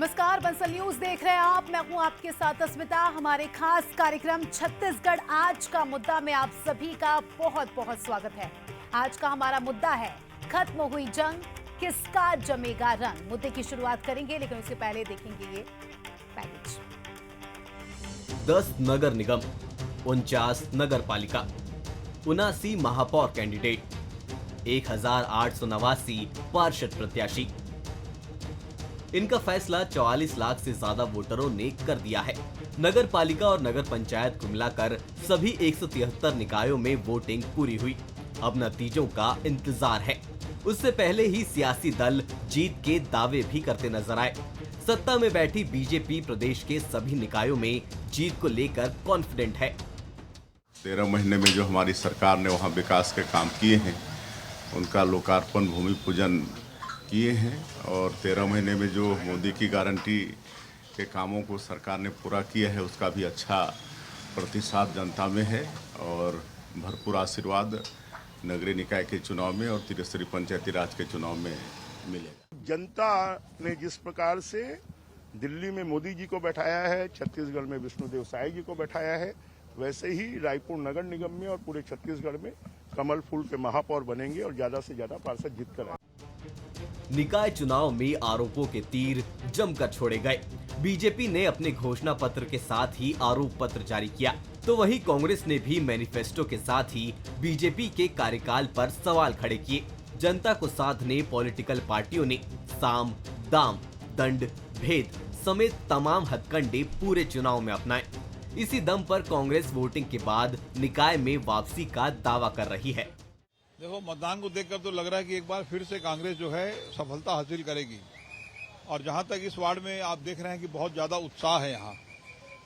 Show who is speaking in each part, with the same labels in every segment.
Speaker 1: नमस्कार, बंसल न्यूज देख रहे हैं आप। मैं हूं आपके साथ अस्मिता। हमारे खास कार्यक्रम छत्तीसगढ़ आज का मुद्दा में आप सभी का बहुत बहुत स्वागत है। आज का हमारा मुद्दा है खत्म हुई जंग, किसका जमेगा रंग। मुद्दे की शुरुआत करेंगे, लेकिन उससे पहले देखेंगे ये पैकेज।
Speaker 2: 10 नगर निगम, 49 नगर पालिका, 79 महापौर कैंडिडेट, 1889 पार्षद प्रत्याशी। इनका फैसला 44 लाख से ज्यादा वोटरों ने कर दिया है। नगर पालिका और नगर पंचायत को मिलाकर सभी 173 निकायों में वोटिंग पूरी हुई। अब नतीजों का इंतजार है। उससे पहले ही सियासी दल जीत के दावे भी करते नजर आए। सत्ता में बैठी बीजेपी प्रदेश के सभी निकायों में जीत को लेकर कॉन्फिडेंट है।
Speaker 3: 13 महीने में जो हमारी सरकार ने वहाँ विकास के काम किए हैं, उनका लोकार्पण, भूमि पूजन किए हैं और 13 महीने में जो मोदी की गारंटी के कामों को सरकार ने पूरा किया है, उसका भी अच्छा प्रतिसाद जनता में है और भरपूर आशीर्वाद नगरीय निकाय के चुनाव में और त्रिस्तरीय पंचायती राज के चुनाव में मिलेगा।
Speaker 4: जनता ने जिस प्रकार से दिल्ली में मोदी जी को बैठाया है, छत्तीसगढ़ में विष्णुदेव साय जी को बैठाया है, वैसे ही रायपुर नगर निगम में और पूरे छत्तीसगढ़ में कमल फूल के महापौर बनेंगे और ज्यादा से ज्यादा पार्षद जीत कर आएंगे।
Speaker 2: निकाय चुनाव में आरोपों के तीर जमकर छोड़े गए। बीजेपी ने अपने घोषणा पत्र के साथ ही आरोप पत्र जारी किया, तो वहीं कांग्रेस ने भी मैनिफेस्टो के साथ ही बीजेपी के कार्यकाल पर सवाल खड़े किए। जनता को साधने पॉलिटिकल पार्टियों ने साम, दाम, दंड, भेद समेत तमाम हथकंडे पूरे चुनाव में अपनाए। इसी दम पर कांग्रेस वोटिंग के बाद निकाय में वापसी का दावा कर रही है।
Speaker 5: देखो, मतदान को देखकर तो लग रहा है कि एक बार फिर से कांग्रेस जो है सफलता हासिल करेगी। और जहां तक इस वार्ड में आप देख रहे हैं कि बहुत ज्यादा उत्साह है यहाँ,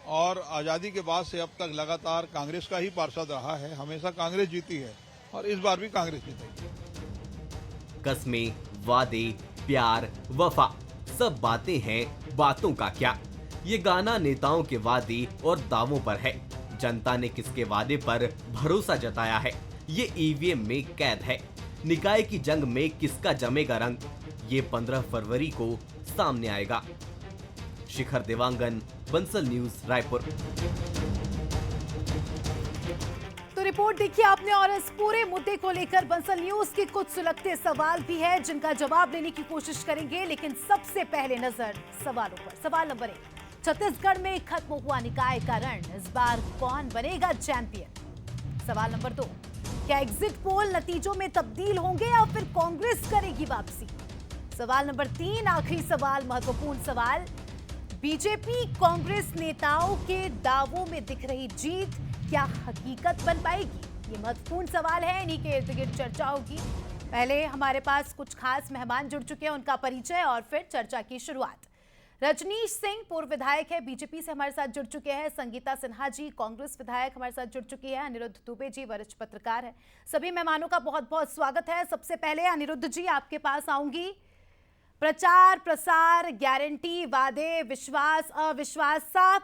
Speaker 5: और आजादी के बाद से अब तक लगातार कांग्रेस का ही पार्षद रहा है। हमेशा कांग्रेस जीती है और इस बार भी कांग्रेस जीतेगी।
Speaker 2: कस्में, वादे, प्यार, वफा, सब बातें हैं, बातों का क्या। ये गाना नेताओं के वादे और दावों पर है। जनता ने किसके वादे पर भरोसा जताया है, ये ईवीएम में कैद है। निकाय की जंग में किसका जमेगा रंग, ये 15 फरवरी को सामने आएगा। शिखर देवांगन, बंसल न्यूज, रायपुर।
Speaker 1: तो रिपोर्ट देखिए आपने, और इस पूरे मुद्दे को लेकर बंसल न्यूज के कुछ सुलगते सवाल भी है जिनका जवाब लेने की कोशिश करेंगे। लेकिन सबसे पहले नजर सवालों पर। सवाल नंबर 1, छत्तीसगढ़ में खत्म हुआ निकाय का रण, इस बार कौन बनेगा चैंपियन। सवाल नंबर 2, क्या एग्जिट पोल नतीजों में तब्दील होंगे या फिर कांग्रेस करेगी वापसी। सवाल नंबर 3, आखिरी सवाल, महत्वपूर्ण सवाल, बीजेपी कांग्रेस नेताओं के दावों में दिख रही जीत क्या हकीकत बन पाएगी। ये महत्वपूर्ण सवाल है, इन्हीं के इर्द गिर्द चर्चा होगी। पहले हमारे पास कुछ खास मेहमान जुड़ चुके हैं, उनका परिचय और फिर चर्चा की शुरुआत। रजनीश सिंह पूर्व विधायक है, बीजेपी से हमारे साथ जुड़ चुके हैं। संगीता सिन्हा जी कांग्रेस विधायक हमारे साथ जुड़ चुकी है। अनिरुद्ध दुबे जी वरिष्ठ पत्रकार हैं। सभी मेहमानों का बहुत बहुत स्वागत है। सबसे पहले अनिरुद्ध जी आपके पास आऊंगी। प्रचार प्रसार, गारंटी, वादे, विश्वास अविश्वास, सब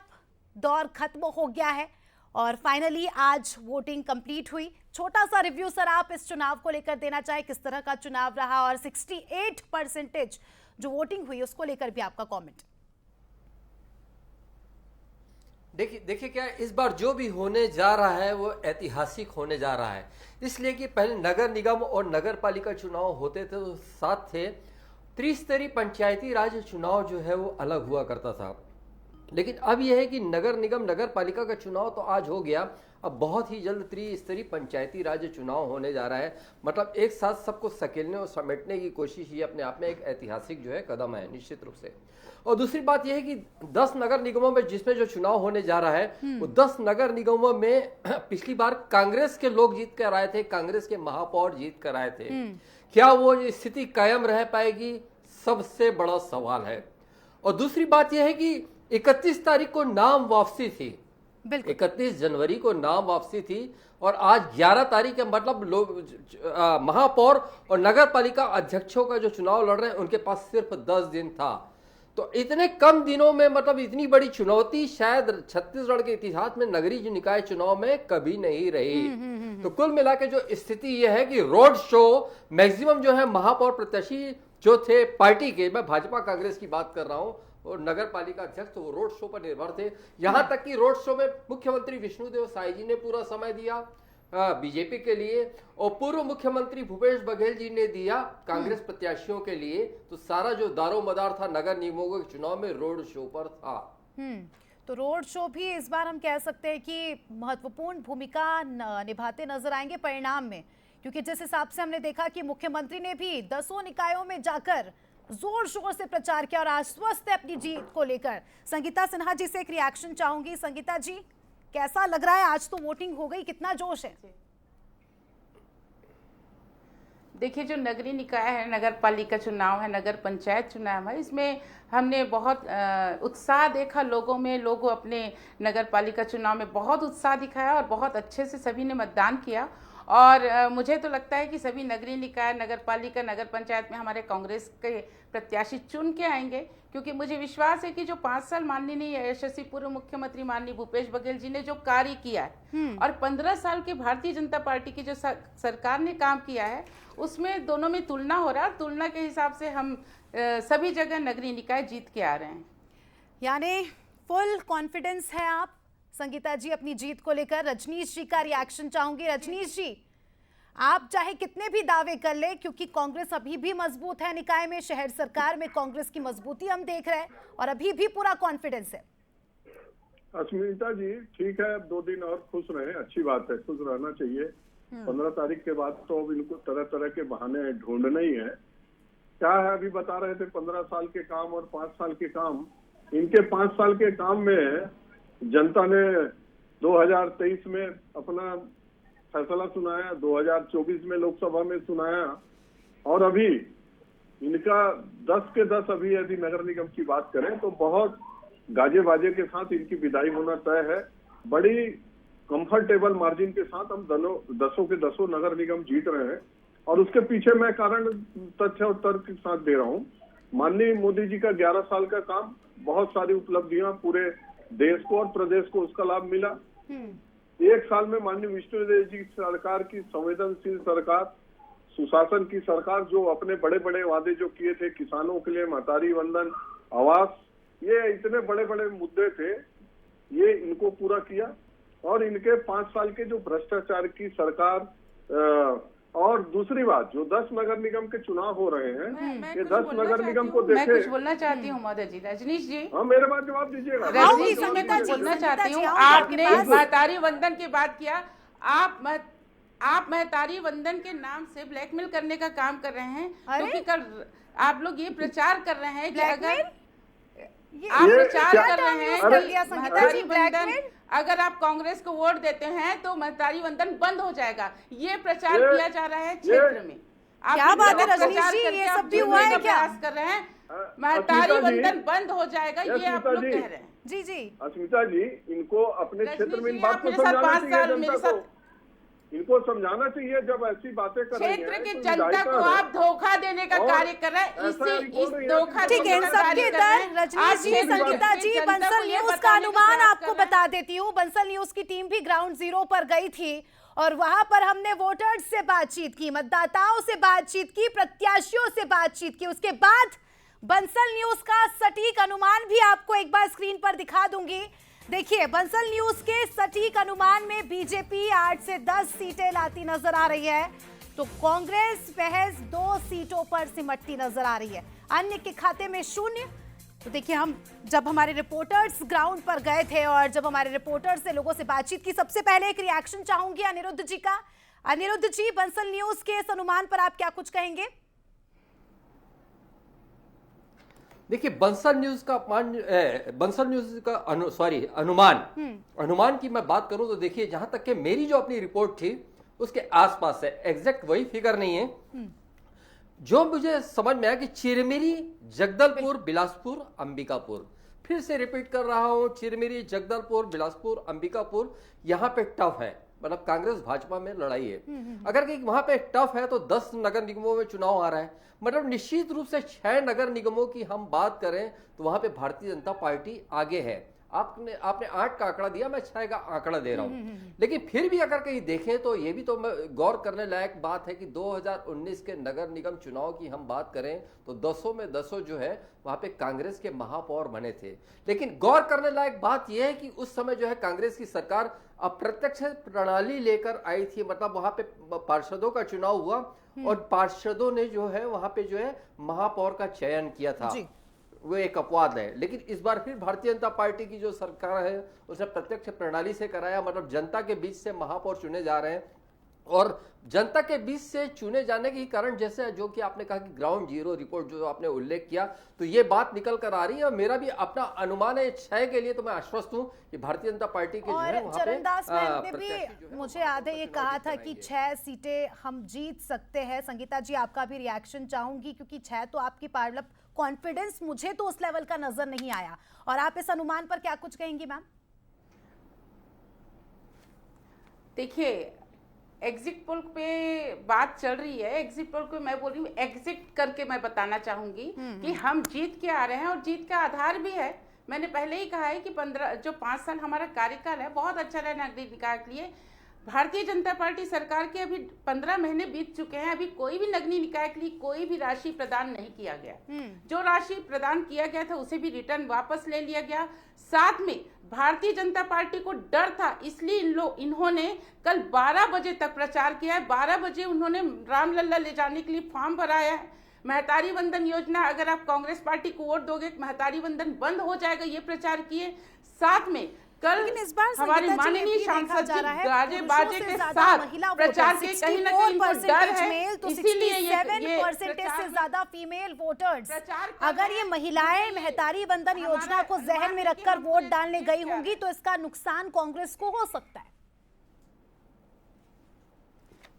Speaker 1: दौर खत्म हो गया है और फाइनली आज वोटिंग कंप्लीट हुई। छोटा सा रिव्यू सर आप इस चुनाव को लेकर देना चाहे, किस तरह का चुनाव रहा और 68% जो वोटिंग हुई उसको लेकर भी आपका कमेंट।
Speaker 6: देखिए क्या इस बार जो भी होने जा रहा है वो ऐतिहासिक होने जा रहा है। इसलिए कि पहले नगर निगम और नगर पालिका चुनाव होते थे तो साथ थे, त्रिस्तरीय पंचायती राज चुनाव जो है वो अलग हुआ करता था। लेकिन अब यह है कि नगर निगम नगर पालिका का चुनाव तो आज हो गया, अब बहुत ही जल्द त्रिस्तरीय पंचायती राज चुनाव होने जा रहा है। मतलब एक साथ सबको सकेलने और समेटने की कोशिश, ये अपने आप में एक ऐतिहासिक जो है कदम है निश्चित रूप से। और दूसरी बात यह है कि 10 नगर निगमों में जिसमें जो चुनाव होने जा रहा है वो 10 नगर निगमों में पिछली बार कांग्रेस के लोग जीत कर आए थे, कांग्रेस के महापौर जीत कर आए थे। क्या वो स्थिति कायम रह पाएगी, सबसे बड़ा सवाल है। और दूसरी बात यह है कि 31 तारीख को नाम वापसी थी, 31 जनवरी को नाम वापसी थी और आज 11 तारीख है। मतलब लोग महापौर और नगर पालिका अध्यक्षों का जो चुनाव लड़ रहे हैं उनके पास सिर्फ 10 दिन था। तो इतने कम दिनों में मतलब इतनी बड़ी चुनौती शायद छत्तीसगढ़ के इतिहास में नगरीय निकाय चुनाव में कभी नहीं रही। तो कुल मिला के जो स्थिति यह है कि रोड शो मैक्सिमम जो है महापौर प्रत्याशी जो थे पार्टी के, मैं भाजपा कांग्रेस की बात कर रहा हूं, और नगर पालिका अध्यक्ष वो रोड शो पर निर्भर थे। यहाँ तक कि रोड शो में मुख्यमंत्री विष्णुदेव साई जी ने पूरा समय दिया बीजेपी के लिए, और पूर्व मुख्यमंत्री भूपेश बघेल जी ने दिया कांग्रेस प्रत्याशियों के लिए। तो सारा जो दारोमदार था नगर निगमों के चुनाव में रोड शो पर था।
Speaker 1: तो रोड शो भी इस बार हम कह सकते हैं कि महत्वपूर्ण भूमिका निभाते नजर आएंगे परिणाम में, क्योंकि जिस हिसाब से हमने देखा कि मुख्यमंत्री ने भी 10 निकायों में जाकर जोर शोर से प्रचार किया और आश्वस्त है अपनी जीत को लेकर। संगीता सिन्हा जी से एक रिएक्शन चाहूंगी। संगीता जी, कैसा लग रहा है? आज तो वोटिंग हो गई, कितना जोश है?
Speaker 7: देखिए, जो नगरीय निकाय है, नगर पालिका चुनाव है, नगर पंचायत चुनाव है, इसमें हमने बहुत उत्साह देखा लोगों में। लोग अपने नगर पालिका चुनाव में बहुत उत्साह दिखाया और बहुत अच्छे से सभी ने मतदान किया। और मुझे तो लगता है कि सभी नगरीय निकाय, नगर पालिका, नगर पंचायत में हमारे कांग्रेस के प्रत्याशी चुन के आएंगे, क्योंकि मुझे विश्वास है कि जो 5 साल माननीय यशस्वी पूर्व मुख्यमंत्री माननीय भूपेश बघेल जी ने जो कार्य किया है और 15 साल के भारतीय जनता पार्टी की जो सरकार ने काम किया है, उसमें दोनों में तुलना हो रहा है। तुलना के हिसाब से हम सभी जगह नगरीय निकाय जीत के आ रहे हैं।
Speaker 1: यानी फुल कॉन्फिडेंस है आप संगीता जी अपनी जीत को लेकर। रजनीश जी का रिएक्शन चाहूंगी। रजनीश जी, आप चाहे कितने भी दावे कर ले, क्योंकि कांग्रेस अभी भी मजबूत है निकाय में, शहर सरकार में कांग्रेस की मजबूती हम देख रहे हैं और अभी भी पूरा कॉन्फिडेंस है।
Speaker 8: अस्मिता जी, ठीक है, 2 दिन और खुश रहे, अच्छी बात है, खुश रहना चाहिए। 15 तारीख के बाद तो अब इनको तरह तरह के बहाने ढूंढने ही है। क्या है, अभी बता रहे थे 15 साल के काम और 5 साल के काम। इनके 5 साल के काम में जनता ने 2023 में अपना फैसला सुनाया, 2024 में लोकसभा में सुनाया, और अभी इनका 10 के 10 अभी यदि नगर निगम की बात करें तो बहुत गाजे बाजे के साथ इनकी विदाई होना तय है। बड़ी कंफर्टेबल मार्जिन के साथ हम 10 के 10 नगर निगम जीत रहे हैं। और उसके पीछे मैं कारण, तथ्य और तर्क के साथ दे रहा हूँ। माननीय मोदी जी का 11 साल का काम, बहुत सारी उपलब्धियां पूरे देश को और प्रदेश को उसका लाभ मिला। 1 साल में माननीय विष्णुदेव जी सरकार की संवेदनशील सरकार, सुशासन की सरकार, जो अपने बड़े बड़े वादे जो किए थे किसानों के लिए, महतारी वंदन, आवास, ये इतने बड़े बड़े मुद्दे थे, ये इनको पूरा किया। और इनके 5 साल के जो भ्रष्टाचार की सरकार, और दूसरी बात, जो 10 नगर निगम के चुनाव हो रहे हैं, ये 10 नगर निगम को देखे।
Speaker 7: मैं कुछ बोलना चाहती हूँ महोदय जी। रजनीश जी,
Speaker 8: हाँ, मेरे बात जवाब दीजिएगा।
Speaker 7: रजनीश जी, मैं कुछ बोलना चाहती हूँ। आपने महतारी वंदन की बात किया। आप महतारी वंदन के नाम से ब्लैकमेल करने का काम कर रहे हैं, क्योंकि कल आप लोग ये प्रचार कर रहे हैं कि अगर आप प्रचार कर रहे हैं कि महतारी वंदन, अगर आप कांग्रेस को वोट देते हैं तो महतारी वंदन बंद हो जाएगा, ये प्रचार किया जा रहा है क्षेत्र में। आप
Speaker 1: क्या बात है रजनीश जी, ये सब भी हुआ है क्या?
Speaker 7: प्रयास कर रहे हैं, महतारी वंदन बंद हो जाएगा, ये आप लोग कह रहे हैं।
Speaker 1: जी जी,
Speaker 8: अस्मिता जी, इनको अपने क्षेत्र में इन बात को समझाना चाहिए, जनता को इनको समझाना चाहिए। जब ऐसी बातें कर रहे हैं,
Speaker 7: क्षेत्र की जनता को आप धोखा देने का कार्य कर रहे हैं। इस धोखा
Speaker 1: ठीक है, इन सबके दर रजनीश जी, संगीता जी, बंसल न्यूज का अनुमान आपको बता देती हूँ। बंसल न्यूज की टीम भी ग्राउंड जीरो पर गई थी और वहां पर हमने वोटर्स से बातचीत की, मतदाताओं से बातचीत की, प्रत्याशियों से बातचीत की। उसके बाद बंसल न्यूज का सटीक अनुमान भी आपको एक बार स्क्रीन पर दिखा दूंगी। देखिए, बंसल न्यूज के सटीक अनुमान में बीजेपी 8 से 10 सीटें लाती नजर आ रही है, तो कांग्रेस महज 2 सीटों पर सिमटती नजर आ रही है, अन्य के खाते में 0। तो देखिए, हम जब हमारे रिपोर्टर्स ग्राउंड पर गए थे और जब हमारे रिपोर्टर्स से लोगों से बातचीत की, सबसे पहले एक रिएक्शन चाहूंगी अनिरुद्ध जी का। अनिरुद्ध जी, बंसल न्यूज के इस अनुमान पर आप क्या कुछ कहेंगे?
Speaker 6: देखिए, बंसल न्यूज का अनुमान की मैं बात करूं तो देखिए, जहां तक कि मेरी जो अपनी रिपोर्ट थी उसके आसपास है, एग्जैक्ट वही फिगर नहीं है। जो मुझे समझ में आया कि चिरमिरी, जगदलपुर, बिलासपुर, अंबिकापुर, फिर से रिपीट कर रहा हूं, चिरमिरी, जगदलपुर, बिलासपुर, अंबिकापुर, यहां पे टफ है, मतलब कांग्रेस भाजपा में लड़ाई है। अगर कहीं वहां पे टफ है तो 10 नगर निगमों में चुनाव आ रहा है, मतलब निश्चित रूप से 6 नगर निगमों की हम बात करें तो वहां पे भारतीय जनता पार्टी आगे है। आपने 8 का आंकड़ा दिया, मैं 6 का आंकड़ा दे रहा हूं। लेकिन फिर भी अगर कहीं देखें तो ये भी तो गौर करने लायक बात है कि 2019 के नगर निगम चुनाव की हम बात करें तो 10 में 10 जो है वहां पे कांग्रेस के महापौर बने थे। लेकिन गौर करने लायक बात यह है कि उस समय जो है कांग्रेस की सरकार अप्रत्यक्ष प्रणाली लेकर आई थी, मतलब वहां पे पार्षदों का चुनाव हुआ और पार्षदों ने जो है वहां पे जो है महापौर का चयन किया था। वो एक अपवाद है। लेकिन इस बार फिर भारतीय जनता पार्टी की जो सरकार है उसने प्रत्यक्ष प्रणाली से कराया, मतलब जनता के बीच से महापौर चुने जा रहे हैं। और जनता के बीच से चुने जाने के कारण, जैसे जो कि आपने कहा कि ग्राउंड जीरो रिपोर्ट जो आपने उल्लेख किया, तो ये बात निकल कर आ रही है। और मेरा भी अपना अनुमान है 6 के लिए, तो मैं आश्वस्त हूं कि भारतीय जनता पार्टी के जो है वहां पे
Speaker 1: चरणदास मैम ने भी मुझे याद है ये कहा था कि 6 सीटें हम जीत सकते हैं। संगीता जी आपका भी रिएक्शन चाहूंगी, क्योंकि 6 तो आपकी पार्लर कॉन्फिडेंस मुझे तो उस लेवल का नजर नहीं आया, और आप इस अनुमान पर क्या कुछ कहेंगी मैम?
Speaker 7: देखिए, एग्जिट पोल पे बात चल रही है। एग्जिट पोल को मैं बोल रही हूँ, एग्जिट करके मैं बताना चाहूंगी कि हम जीत के आ रहे हैं, और जीत का आधार भी है। मैंने पहले ही कहा है कि 5 साल हमारा कार्यकाल है, बहुत अच्छा रहा नगरीय निकाय के लिए। भारतीय जनता पार्टी सरकार के अभी 15 महीने बीत चुके हैं, अभी कोई भी नगरीय निकाय के लिए कोई भी राशि प्रदान नहीं किया गया। जो राशि प्रदान किया गया था उसे भी रिटर्न वापस ले लिया गया। साथ में भारतीय जनता पार्टी को डर था, इसलिए इन्होंने कल 12 बजे तक प्रचार किया है। 12 बजे उन्होंने रामलल्ला ले जाने के लिए फॉर्म भराया है। महतारी वंदन योजना, अगर आप कांग्रेस पार्टी को वोट दोगे तो महतारी वंदन बंद हो जाएगा, ये प्रचार किए। साथ में कल हमारे माननीय सांसद जी गाजे बाजे के साथ प्रचार के कहीं ना कहीं उनको डर है, इसीलिए ये
Speaker 1: 7% से ज्यादा फीमेल वोटर्स, अगर ये महिलाएं महतारी वंदन योजना को जहन में रखकर वोट डालने गई होंगी तो इसका नुकसान कांग्रेस को हो सकता है।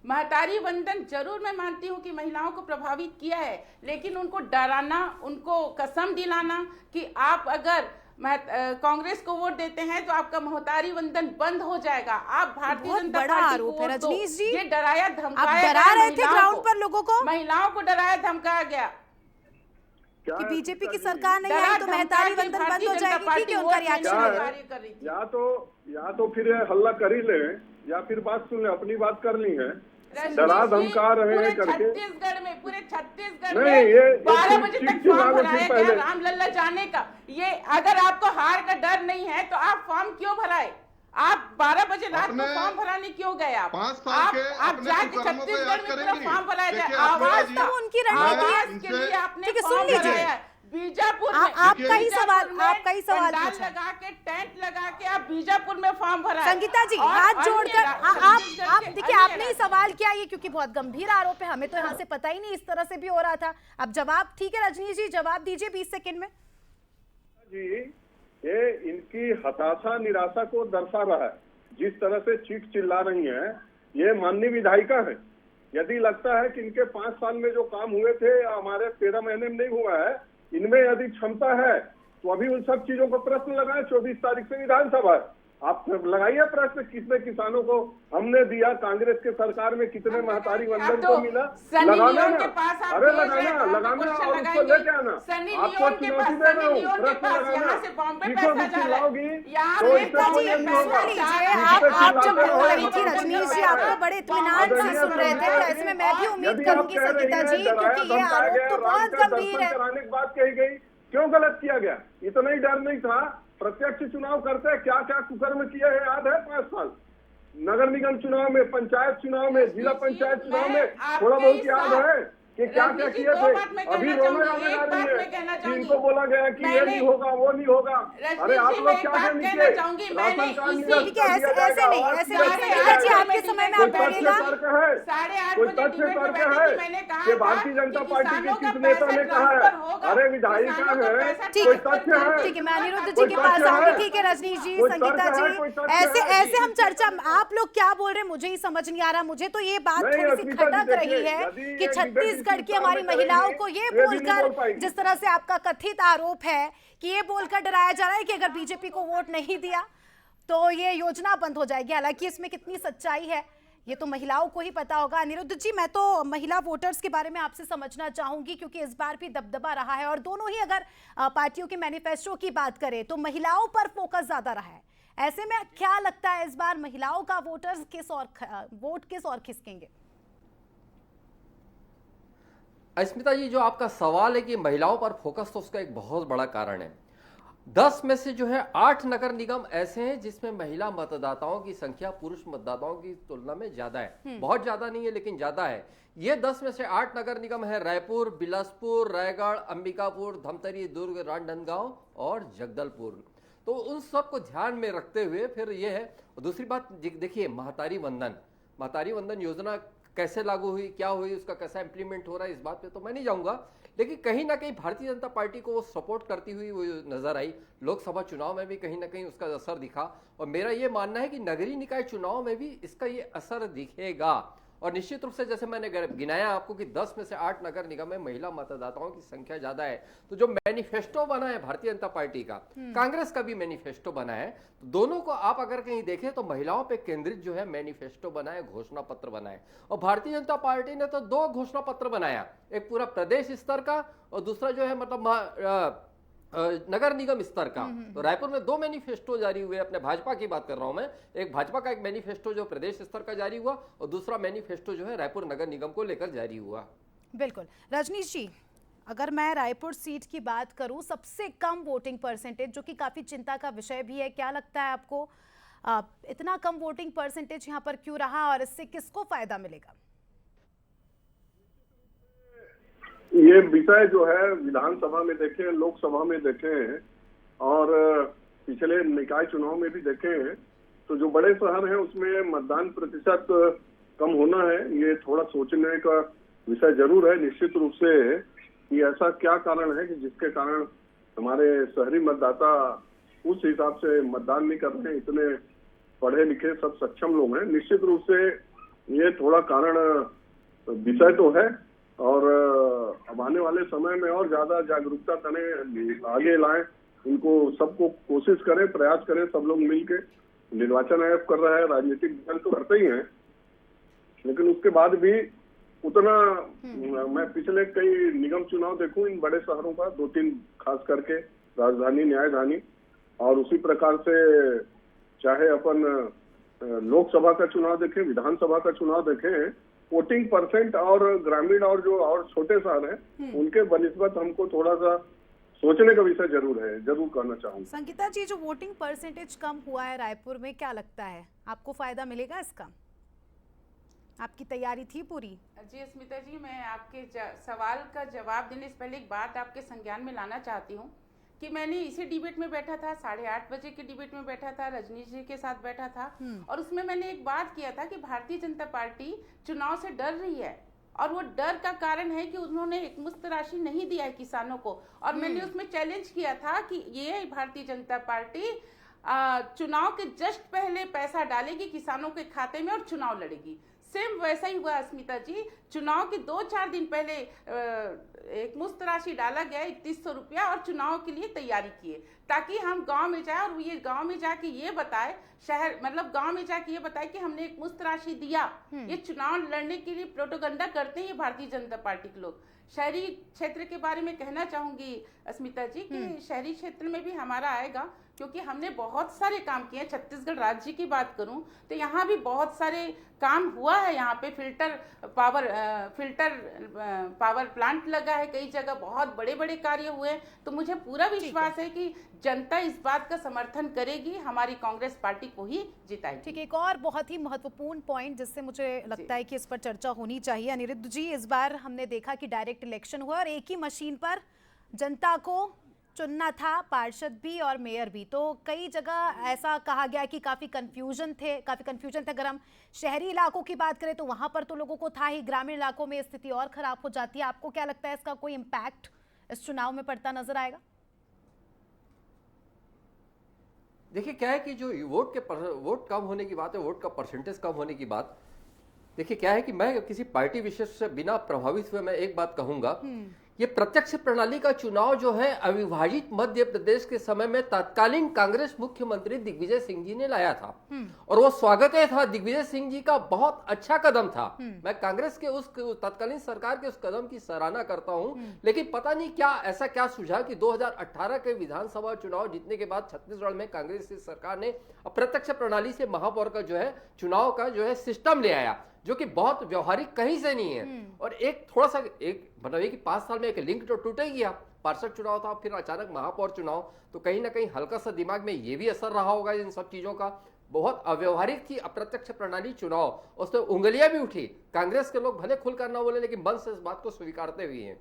Speaker 7: महतारी वंदन जरूर मैं मानती हूँ कि महिलाओं को प्रभावित किया है, लेकिन उनको डराना, उनको कसम दिलाना कि आप अगर कांग्रेस को वोट देते हैं तो आपका महतारी वंदन बंद हो जाएगा, आप भारतीय जनता पार्टी को वोट दो, ये डराया धमकाया,
Speaker 1: डरा रहे थे ग्राउंड पर लोगों को,
Speaker 7: महिलाओं को डराया धमकाया गया
Speaker 1: कि बीजेपी की सरकार नहीं आई तो महतारी वंदन बंद हो जाएगी। ठीक है, उनका रिएक्शन
Speaker 8: या तो फिर हल्ला कर ही ले, या फिर बात सुन ले, अपनी बात करनी है। डरा धमका रहे हैं करके
Speaker 7: पूरे छत्तीसगढ़ में 12 बजे तक फॉर्म भराया गया रामलल्ला जाने का। ये अगर आपको हार का डर नहीं है तो आप फॉर्म क्यों भराए? आप 12 बजे रात को फॉर्म भराने क्यों गए? आप जाके छत्तीसगढ़ में फॉर्म भराया जाए, आवाज था
Speaker 1: उनकी रणनीति
Speaker 7: के लिए आपने
Speaker 1: सुन लीजिए।
Speaker 7: बीजापुर
Speaker 1: आपका ही सवाल
Speaker 7: लगा के टेंट लगा के आप बीजापुर में फॉर्म भरा।
Speaker 1: संगीता जी हाथ जोड़कर आप देखिए, आपने ही सवाल किया ये, क्योंकि बहुत गंभीर आरोप है, हमें तो यहाँ से पता ही नहीं इस तरह से भी हो रहा था। अब जवाब, ठीक है रजनीश जी जवाब दीजिए 20 सेकंड में।
Speaker 8: जी, ये इनकी हताशा निराशा को दर्शा रहा है। जिस तरह से चीख चिल्ला रही है, ये माननीय विधायिका है। यदि लगता है कि इनके 5 साल में जो काम हुए थे हमारे 13 महीने में नहीं हुआ है, इनमें यदि क्षमता है तो अभी उन सब चीजों को प्रश्न लगाए। 24 तारीख से विधानसभा है, आप लगाइए प्रश्न, कितने किसानों को हमने दिया, कांग्रेस के सरकार में कितने महतारी वंदन को मिला, लगाना ना, अरे लगाना और उसको लेके आना। आपको चुनौती दे रहा हूँ, प्रश्न लगाना, जिसको भी चिल्लाओगी तो
Speaker 1: आप जब बोल रही थी रजनीश जी, आपको बड़े इत्मीनान से सुन रहे थे, तो ऐसे में मैं भी उम्मीद करूंगी संगीता जी, क्योंकि ये आरोप तो बहुत गंभीर है।
Speaker 8: कराने की बात कही गई, क्यों गलत किया गया? इतना ही डर नहीं था। प्रत्यक्ष चुनाव करते क्या क्या कुकर्म किए हैं याद है? 5 साल नगर निगम चुनाव में, पंचायत चुनाव में, जिला पंचायत चुनाव में थोड़ा बहुत याद है कि क्या क्या किए थे। अभी रोने आने आ रही है कि इनको बोला गया कि ये नहीं होगा, वो नहीं होगा। अरे आप लोग क्या कहने के राशन कार्ड
Speaker 1: ऐसे नहीं आपके समय में आप बैठिएगा।
Speaker 8: कोई तथ्य तर्क है कि भारतीय जनता पार्टी के किस नेता ने कहा है? अरे विधायिका है, कोई तथ्य है?
Speaker 1: ठीक है, मैं अनिरुद्ध जी के पास आऊंगी। ठीक है रजनीश जी, संगीता जी, ऐसे हम चर्चा, आप लोग क्या बोल रहे हैं मुझे ही समझ नहीं आ रहा। मुझे तो ये बात थोड़ी सी खटक रही है कि छत्तीसगढ़ की हमारी महिलाओं को ये बोलकर, जिस तरह से आपका कथित आरोप है कि ये बोलकर डराया जा रहा है कि अगर बीजेपी को वोट नहीं दिया तो ये योजना बंद हो जाएगी। हालांकि इसमें कितनी सच्चाई है ये तो महिलाओं को ही पता होगा। अनिरुद्ध जी, मैं तो महिला वोटर्स के बारे में आपसे समझना चाहूंगी, क्योंकि इस बार भी दबदबा रहा है और दोनों ही अगर पार्टियों के मैनिफेस्टो की बात करें तो महिलाओं पर फोकस ज्यादा रहा है। ऐसे में क्या लगता है इस बार महिलाओं का वोट किस और खिसकेंगे?
Speaker 6: अस्मिता जी, जो आपका सवाल है कि महिलाओं पर फोकस, तो उसका एक बहुत बड़ा कारण है। 10 में से जो है 8 नगर निगम ऐसे हैं जिसमें महिला मतदाताओं की संख्या पुरुष मतदाताओं की तुलना में ज्यादा है। बहुत ज्यादा नहीं है लेकिन ज्यादा है। ये 10 में से 8 नगर निगम है रायपुर, बिलासपुर, रायगढ़, अंबिकापुर, धमतरी, दुर्ग, राजनांदगांव और जगदलपुर। तो उन सबको ध्यान में रखते हुए फिर ये है। दूसरी बात देखिए, महतारी वंदन योजना कैसे लागू हुई, क्या हुई, उसका कैसा इंप्लीमेंट हो रहा है, इस बात पे तो मैं नहीं जाऊंगा, लेकिन कहीं ना कहीं भारतीय जनता पार्टी को वो सपोर्ट करती हुई वो नजर आई। लोकसभा चुनाव में भी कहीं ना कहीं उसका असर दिखा और मेरा ये मानना है कि नगरीय निकाय चुनाव में भी इसका ये असर दिखेगा। और निश्चित रूप से जैसे मैंने गिनाया आपको कि 10 में से 8 नगर निगम में महिला मतदाताओं की संख्या ज्यादा है। तो जो मैनिफेस्टो बना है भारतीय जनता पार्टी का, कांग्रेस का भी मैनिफेस्टो बना है, तो दोनों को आप अगर कहीं देखें तो महिलाओं पे केंद्रित जो है मैनिफेस्टो बना है, घोषणा पत्र बना है। और भारतीय जनता पार्टी ने तो 2 घोषणा पत्र बनाया, एक पूरा प्रदेश स्तर का और दूसरा जो है मतलब नगर निगम स्तर का। तो रायपुर में 2 मैनिफेस्टो जारी हुए, अपने भाजपा की बात कर रहा हूं मैं। एक भाजपा का एक मैनिफेस्टो जो प्रदेश स्तर का जारी हुआ और दूसरा मैनिफेस्टो जो है रायपुर नगर निगम को लेकर जारी हुआ।
Speaker 1: बिल्कुल। रजनीश जी, अगर मैं रायपुर सीट की बात करूं, सबसे कम वोटिंग परसेंटेज, जो कि काफी चिंता का विषय भी है, क्या लगता है आपको इतना कम वोटिंग परसेंटेज यहाँ पर क्यों रहा और इससे किसको फायदा मिलेगा?
Speaker 8: ये विषय जो है विधानसभा में देखे, लोकसभा में देखे और पिछले निकाय चुनाव में भी देखे हैं, तो जो बड़े शहर हैं उसमें मतदान प्रतिशत कम होना है, ये थोड़ा सोचने का विषय जरूर है निश्चित रूप से कि ऐसा क्या कारण है कि जिसके कारण हमारे शहरी मतदाता उस हिसाब से मतदान नहीं कर रहे हैं। इतने पढ़े लिखे सब सक्षम लोग हैं, निश्चित रूप से ये थोड़ा कारण विषय तो है। और अब आने वाले समय में और ज्यादा जागरूकता करें, आगे लाएं, इनको सबको कोशिश करें, प्रयास करें, सब लोग मिलके। निर्वाचन आयोग कर रहा है, राजनीतिक दल तो करते ही हैं, लेकिन उसके बाद भी उतना मैं पिछले कई निगम चुनाव देखूं इन बड़े शहरों का, 2-3 खास करके राजधानी, न्यायधानी, और उसी प्रकार से चाहे अपन लोकसभा का चुनाव देखें, विधानसभा का चुनाव देखें, वोटिंग परसेंट और ग्रामीण और जो और छोटे शहर हैं उनके बनिस्बत हमको थोड़ा सा सोचने का विषय जरूर है, जरूर कहना चाहूंगा।
Speaker 1: संगीता जी, जो वोटिंग परसेंटेज कम हुआ है रायपुर में, क्या लगता है आपको फायदा मिलेगा इसका? आपकी तैयारी थी पूरी?
Speaker 7: जी स्मिता जी, मैं आपके सवाल का जवाब देने से पहले एक बात आपके संज्ञान में लाना चाहती हूँ कि मैंने इसी डिबेट में बैठा था, 8:30 बजे के डिबेट में बैठा था, रजनीश जी के साथ बैठा था, और उसमें मैंने एक बात किया था कि भारतीय जनता पार्टी चुनाव से डर रही है और वो डर का कारण है कि उन्होंने एकमुश्त राशि नहीं दिया है किसानों को। और मैंने उसमें चैलेंज किया था कि ये भारतीय जनता पार्टी चुनाव के जस्ट पहले पैसा डालेगी किसानों के खाते में और चुनाव लड़ेगी। सेम वैसा ही हुआ स्मिता जी, चुनाव के 2-4 दिन पहले एक मुफ्त राशि डाला गया 3100 रुपया और चुनाव के लिए तैयारी किए, ताकि हम गांव में जाए और ये गांव में जाके ये बताए, शहर मतलब गांव में जाके ये बताए कि हमने एक मुफ्त राशि दिया। ये चुनाव लड़ने के लिए प्रोपेगेंडा करते हैं भारतीय जनता पार्टी के लोग। शहरी क्षेत्र के बारे में कहना चाहूंगी अस्मिता जी कि शहरी क्षेत्र में भी हमारा आएगा, क्योंकि हमने बहुत सारे काम किए हैं। छत्तीसगढ़ राज्य की बात करूं तो यहाँ भी बहुत सारे काम हुआ है। यहाँ पे फिल्टर पावर प्लांट लगा है, कई जगह बहुत बड़े बड़े कार्य हुए। तो मुझे पूरा विश्वास है कि जनता इस बात का समर्थन करेगी, हमारी कांग्रेस पार्टी को ही जिताएगी।
Speaker 1: ठीक है, एक और बहुत ही महत्वपूर्ण पॉइंट जिससे मुझे लगता है कि इस पर चर्चा होनी चाहिए। अनिरुद्ध जी, इस बार हमने देखा कि डायरेक्ट इलेक्शन हुआ और एक ही मशीन पर जनता को चुनना था, पार्षद भी और मेयर भी। तो कई जगह ऐसा कहा गया कि काफी कंफ्यूजन थे। अगर हम शहरी इलाकों की बात करें तो वहां पर तो लोगों को था ही, ग्रामीण इलाकों में स्थिति और खराब हो जाती है। आपको क्या लगता है इसका कोई इम्पैक्ट इस चुनाव में पड़ता नजर आएगा?
Speaker 6: देखिए क्या है कि जो वोट कम होने की बात है, वोट का परसेंटेज कम होने की बात, देखिए क्या है कि मैं किसी पार्टी विशेष से बिना प्रभावित हुए मैं एक बात कहूंगा ये प्रत्यक्ष प्रणाली का चुनाव जो है अविभाजित मध्य प्रदेश के समय में तत्कालीन कांग्रेस मुख्यमंत्री दिग्विजय सिंह जी ने लाया था और वो स्वागत था दिग्विजय सिंह जी का, बहुत अच्छा कदम था। मैं कांग्रेस के उस तत्कालीन सरकार के उस कदम की सराहना करता हूं, लेकिन पता नहीं क्या सुझा कि 2018 के विधानसभा चुनाव जीतने के बाद छत्तीसगढ़ में कांग्रेस की सरकार ने अप्रत्यक्ष प्रणाली से महापौर का जो है चुनाव का जो है सिस्टम ले आया, जो कि बहुत व्यवहारिक कहीं से नहीं है। और एक थोड़ा सा मतलब कि 5 साल में एक लिंक तो टूट ही गया, पार्षद चुनाव था, फिर अचानक महापौर चुनाव, तो कहीं ना कहीं हल्का सा दिमाग में ये भी असर रहा होगा इन सब चीजों का। बहुत अव्यवहारिक थी अप्रत्यक्ष प्रणाली चुनाव, उसमें उंगलियां भी उठी। कांग्रेस के लोग भले खुलकर ना बोले, लेकिन मन से इस बात को स्वीकारते हुए हैं।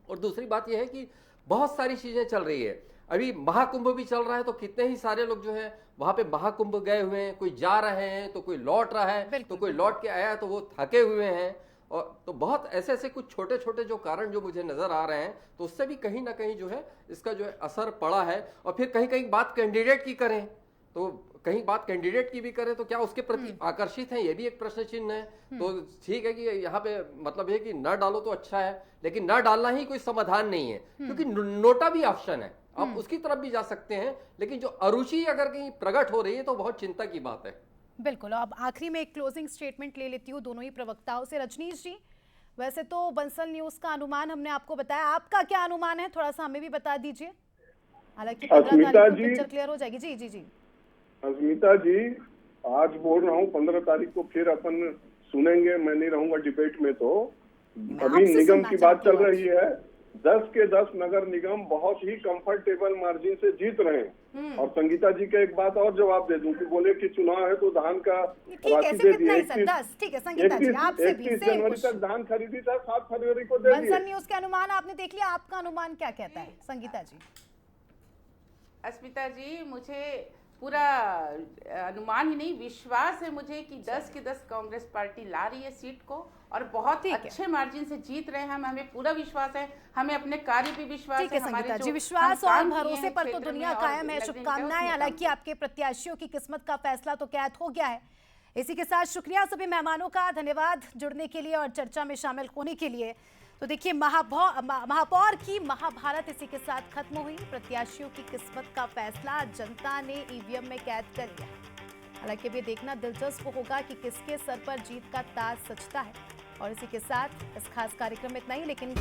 Speaker 6: और दूसरी बात यह है कि बहुत सारी चीजें चल रही है, अभी महाकुंभ भी चल रहा है, तो कितने ही सारे लोग जो है वहां पे महाकुंभ गए हुए हैं, कोई जा रहे हैं तो कोई लौट रहा है, तो कोई लौट के आया तो वो थके हुए हैं। और तो बहुत ऐसे कुछ छोटे छोटे जो कारण जो मुझे नजर आ रहे हैं, तो उससे भी कहीं ना कहीं जो है इसका जो है असर पड़ा है। और फिर कहीं कहीं बात कैंडिडेट की करें तो कहीं बात कैंडिडेट की भी करें तो क्या उसके प्रति आकर्षित है, ये भी एक प्रश्न चिन्ह है। तो ठीक है कि यहाँ पे मतलब है कि न डालो तो अच्छा है, लेकिन न डालना ही कोई समाधान नहीं है, क्योंकि नोटा भी ऑप्शन है, आप उसकी तरफ भी जा सकते हैं। लेकिन जो अरुचि अगर कहीं प्रकट हो रही है तो बहुत चिंता की बात है।
Speaker 1: बिल्कुल। अब आखिरी में एक क्लोजिंग स्टेटमेंट ले लेती हूँ दोनों ही प्रवक्ताओं से। रजनीश जी, वैसे तो बंसल न्यूज का अनुमान हमने आपको बताया, आपका क्या अनुमान है थोड़ा सा हमें भी बता दीजिए, हालांकि 15 तारीख को पिक्चर क्लियर हो जाएगी। जी जी जी
Speaker 8: अस्मिता जी, आज बोल रहा हूँ 15 तारीख को फिर अपन सुनेंगे, मैं नहीं रहूंगा डिबेट में। तो अभी निगम की बात चल रही है, 10 के 10 नगर निगम बहुत ही कंफर्टेबल मार्जिन से जीत रहे हैं। और संगीता जी के एक बात और जवाब दे दूं कि बोले कि चुनाव है तो धान का राशि दे दिए। 31 जनवरी तक धान खरीदी था, 7 फरवरी को दे दिए।
Speaker 1: न्यूज के अनुमान आपने देख लिया, आपका अनुमान क्या कहता है संगीता जी?
Speaker 7: अस्मिता जी, मुझे पूरा अनुमान ही नहीं, विश्वास है मुझे कि 10 के 10 कांग्रेस पार्टी ला रही है सीट को और बहुत अच्छे मार्जिन से जीत रहे हैं। हमें पूरा विश्वास है, हमें अपने कार्य पे विश्वास है।
Speaker 1: संगीता जी, विश्वास और भरोसे पर तो दुनिया कायम है। शुभकामनाएं। हालांकि आपके प्रत्याशियों की किस्मत का फैसला तो कैद हो गया है। इसी के साथ शुक्रिया सभी मेहमानों का, धन्यवाद जुड़ने के लिए और चर्चा में शामिल होने के लिए। तो देखिए, महापौर की महाभारत इसी के साथ खत्म हुई। प्रत्याशियों की किस्मत का फैसला जनता ने ईवीएम में कैद कर लिया। हालांकि अभी देखना दिलचस्प होगा कि किसके सर पर जीत का ताज सजता है। और इसी के साथ इस खास कार्यक्रम में इतना ही, लेकिन